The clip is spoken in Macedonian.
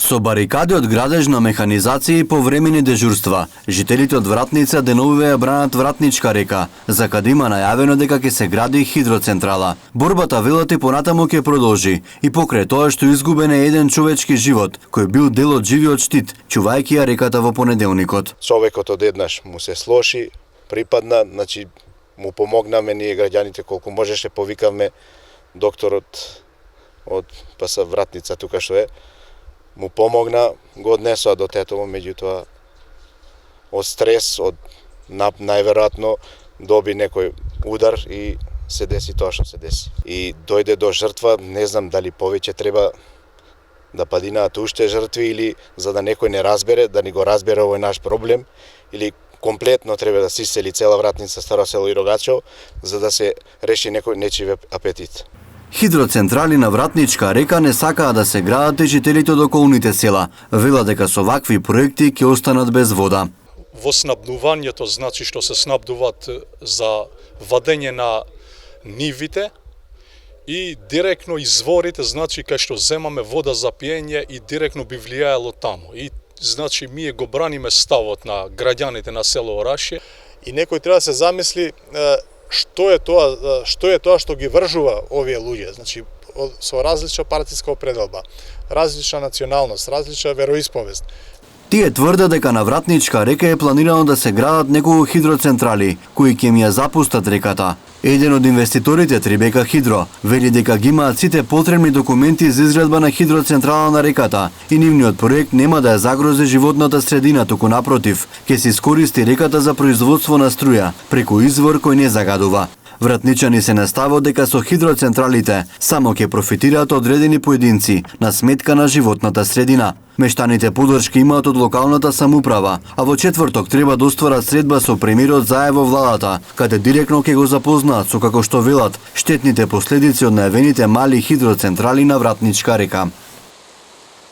Со барикади од градежна механизација и повремени дежурства, жителите од Вратница деновиве ја бранат Вратничка река, за каде има најавено дека ќе се гради хидроцентрала. Борбата, велат, и понатаму ќе продолжи, и покрај тоа што изгубен е еден човечки живот, кој бил дел од живиот штит, чувајќи ја реката во понеделникот. Човекот одеднаш му се слоши, припадна, значи му помогнаме ние граѓаните колку можеше, повикавме докторот од ПС Вратница тука што е, му помогна, го однесоа до Тетово, меѓутоа од стрес, од најверојатно доби некој удар и се деси тоа што се деси. И дојде до жртва, не знам дали повеќе треба да падинаат уште жртви или за да некој не разбере, да ни го разбере овој наш проблем, или комплетно треба да се исели цела Вратница, Старо село и Рогачево, за да се реши некој нечив апетит. Хидроцентрали на Вратничка река не сакаат да се градат и жителите од околните села. Велат дека со вакви проекти ќе останат без вода. Во снабдувањето, значи што се снабдуваат за вадење на нивите и директно изворите, значи кај што земаме вода за пиење и директно би влијаело таму. И значи ние го браниме ставот на граѓаните на село Орашје. И некој треба да се замисли што е тоа што ги вржува овие луѓе, значи со различна партиска определба, различна националност, различна вероисповест. Тие тврдат дека на Вратничка река е планирано да се градат неколку хидроцентрали, кои ќе ја запустат реката. Еден од инвеститорите, Трибека Хидро, вели дека ги имаат сите потребни документи за изградба на хидроцентрала на реката и нивниот проект нема да ја загрози животната средина, туку напротив, ќе се искористи реката за производство на струја, преку извор кој не загадува. Вратничани се настават дека со хидроцентралите само ќе профитираат одредени поединци на сметка на животната средина. Мештаните поддршка имаат од локалната самоуправа, а во четврток треба да остварат средба со премиерот Заев во владата, каде директно ќе го запознаат со, како што велат, штетните последици од најавените мали хидроцентрали на Вратничка река.